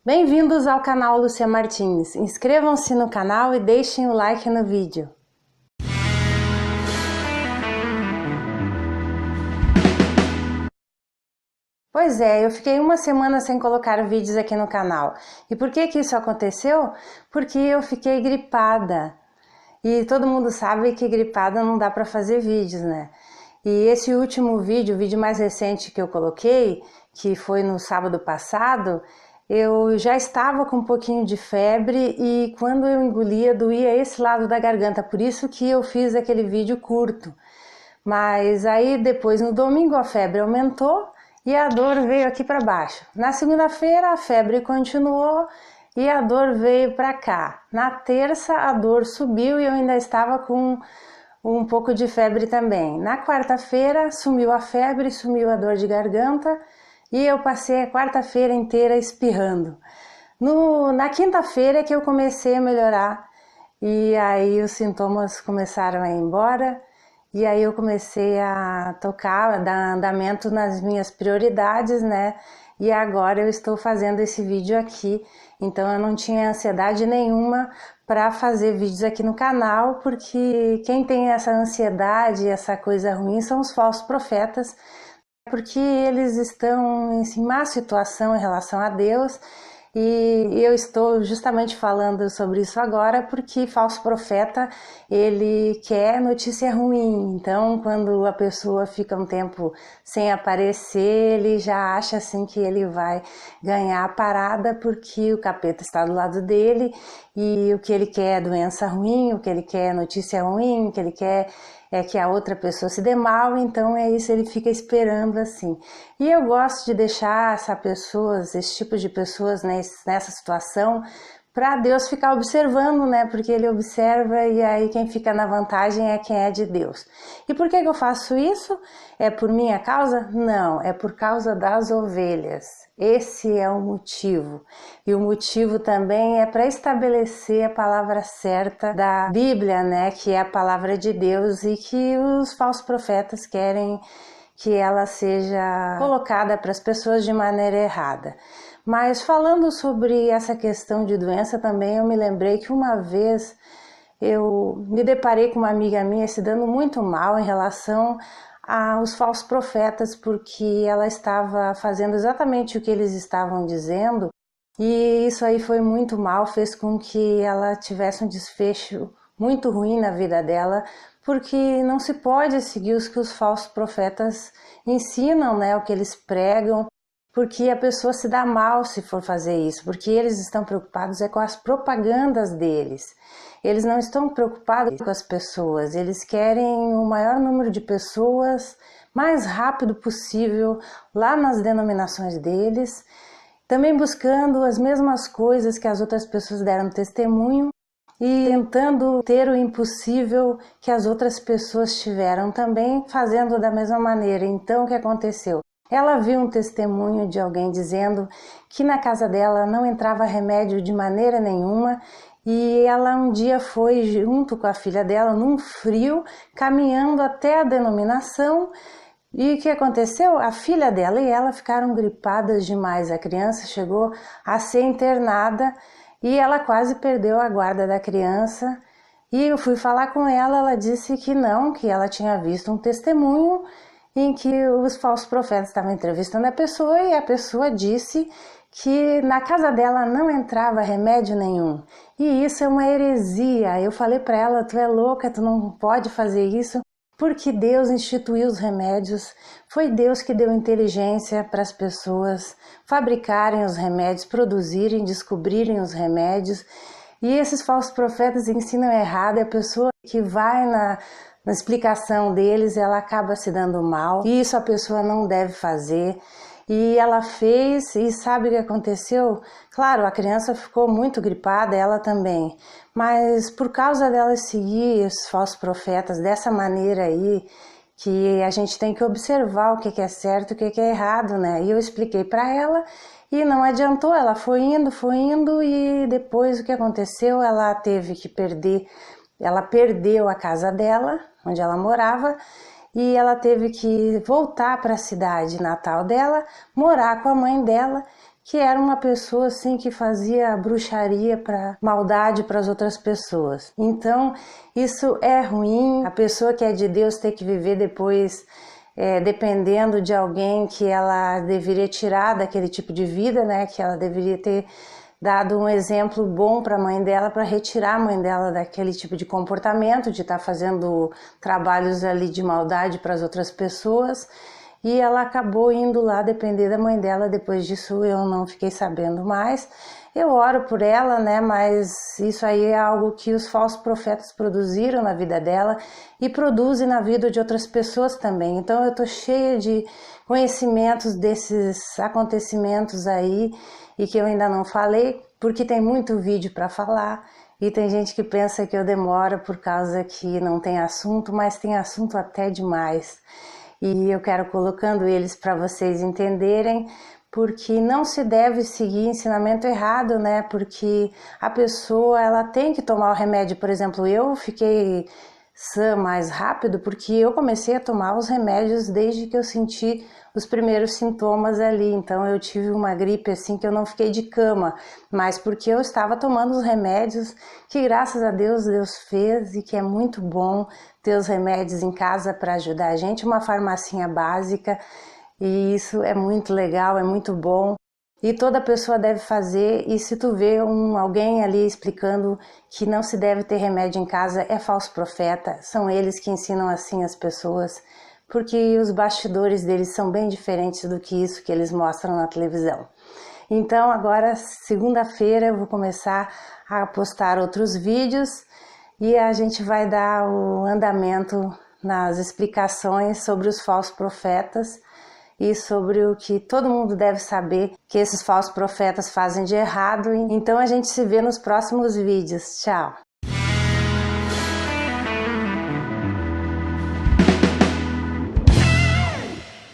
Bem-vindos ao canal Lúcia Martins. Inscrevam-se no canal e deixem o like no vídeo. Pois é, eu fiquei uma semana sem colocar vídeos aqui no canal. E por que isso aconteceu? Porque eu fiquei gripada. E todo mundo sabe que gripada não dá para fazer vídeos, né? E esse último vídeo, o vídeo mais recente que eu coloquei, que foi no sábado passado, eu já estava com um pouquinho de febre e quando eu engolia doía esse lado da garganta, por isso que eu fiz aquele vídeo curto. Mas aí depois no domingo a febre aumentou e a dor veio aqui para baixo. Na segunda-feira a febre continuou e a dor veio para cá. Na terça a dor subiu e eu ainda estava com um pouco de febre também. Na quarta-feira sumiu a febre, sumiu a dor de garganta e eu passei a quarta-feira inteira espirrando. Na quinta-feira é que eu comecei a melhorar e aí os sintomas começaram a ir embora e aí eu comecei a tocar, a dar andamento nas minhas prioridades, né? E agora eu estou fazendo esse vídeo aqui, então eu não tinha ansiedade nenhuma para fazer vídeos aqui no canal, porque quem tem essa ansiedade, essa coisa ruim são os falsos profetas, porque eles estão em má situação em relação a Deus, e eu estou justamente falando sobre isso agora porque falso profeta, ele quer notícia ruim. Então quando a pessoa fica um tempo sem aparecer, ele já acha assim que ele vai ganhar a parada porque o capeta está do lado dele e o que ele quer é doença ruim, o que ele quer é notícia ruim, o que ele quer é que a outra pessoa se dê mal, então é isso, ele fica esperando assim. E eu gosto de deixar esse tipo de pessoas nessa situação, para Deus ficar observando, né? Porque ele observa e aí quem fica na vantagem é quem é de Deus. E por que eu faço isso? É por minha causa? Não, é por causa das ovelhas. Esse é o motivo. E o motivo também é para estabelecer a palavra certa da Bíblia, né? Que é a palavra de Deus e que os falsos profetas querem que ela seja colocada para as pessoas de maneira errada. Mas falando sobre essa questão de doença também, eu me lembrei que uma vez eu me deparei com uma amiga minha se dando muito mal em relação aos falsos profetas, porque ela estava fazendo exatamente o que eles estavam dizendo, e isso aí foi muito mal, fez com que ela tivesse um desfecho muito ruim na vida dela, porque não se pode seguir os que os falsos profetas ensinam, né, o que eles pregam, porque a pessoa se dá mal se for fazer isso, porque eles estão preocupados com as propagandas deles. Eles não estão preocupados com as pessoas, eles querem o maior número de pessoas mais rápido possível lá nas denominações deles, também buscando as mesmas coisas que as outras pessoas deram testemunho e tentando ter o impossível que as outras pessoas tiveram também, fazendo da mesma maneira. Então o que aconteceu? Ela viu um testemunho de alguém dizendo que na casa dela não entrava remédio de maneira nenhuma e ela um dia foi junto com a filha dela num frio, caminhando até a denominação. E o que aconteceu? A filha dela e ela ficaram gripadas demais. A criança chegou a ser internada e ela quase perdeu a guarda da criança. E eu fui falar com ela, ela disse que não, que ela tinha visto um testemunho em que os falsos profetas estavam entrevistando a pessoa e a pessoa disse que na casa dela não entrava remédio nenhum. E isso é uma heresia. Eu falei para ela, tu é louca, tu não pode fazer isso, porque Deus instituiu os remédios, foi Deus que deu inteligência para as pessoas fabricarem os remédios, produzirem, descobrirem os remédios. E esses falsos profetas ensinam errado, e a pessoa que vai na explicação deles, ela acaba se dando mal. E isso a pessoa não deve fazer. E ela fez, e sabe o que aconteceu? Claro, a criança ficou muito gripada, ela também. Mas por causa dela seguir os falsos profetas dessa maneira aí, que a gente tem que observar o que é certo e o que é errado, né? E eu expliquei para ela e não adiantou, ela foi indo e depois o que aconteceu? Ela teve que ela perdeu a casa dela, onde ela morava, e ela teve que voltar para a cidade natal dela, morar com a mãe dela, que era uma pessoa assim que fazia bruxaria para maldade para as outras pessoas. Então isso é ruim. A pessoa que é de Deus ter que viver depois dependendo de alguém que ela deveria tirar daquele tipo de vida, né? Que ela deveria ter dado um exemplo bom para a mãe dela, para retirar a mãe dela daquele tipo de comportamento, de estar fazendo trabalhos ali de maldade para as outras pessoas. E ela acabou indo lá depender da mãe dela. Depois disso eu não fiquei sabendo mais. Eu oro por ela, né? Mas isso aí é algo que os falsos profetas produziram na vida dela e produzem na vida de outras pessoas também. Então eu tô cheia de conhecimentos desses acontecimentos aí e que eu ainda não falei, porque tem muito vídeo para falar. E tem gente que pensa que eu demoro por causa que não tem assunto, mas tem assunto até demais. E eu quero colocando eles para vocês entenderem, porque não se deve seguir ensinamento errado, né? Porque a pessoa ela tem que tomar o remédio. Por exemplo, eu fiquei sã mais rápido porque eu comecei a tomar os remédios desde que eu senti os primeiros sintomas ali. Então eu tive uma gripe assim que eu não fiquei de cama, mas porque eu estava tomando os remédios que graças a Deus Deus fez e que é muito bom ter os remédios em casa para ajudar a gente, uma farmacinha básica, e isso é muito legal, é muito bom. E toda pessoa deve fazer, e se tu vê alguém ali explicando que não se deve ter remédio em casa, é falso profeta, são eles que ensinam assim as pessoas, porque os bastidores deles são bem diferentes do que isso que eles mostram na televisão. Então agora, segunda-feira, eu vou começar a postar outros vídeos e a gente vai dar o andamento nas explicações sobre os falsos profetas e sobre o que todo mundo deve saber que esses falsos profetas fazem de errado. Então a gente se vê nos próximos vídeos. Tchau!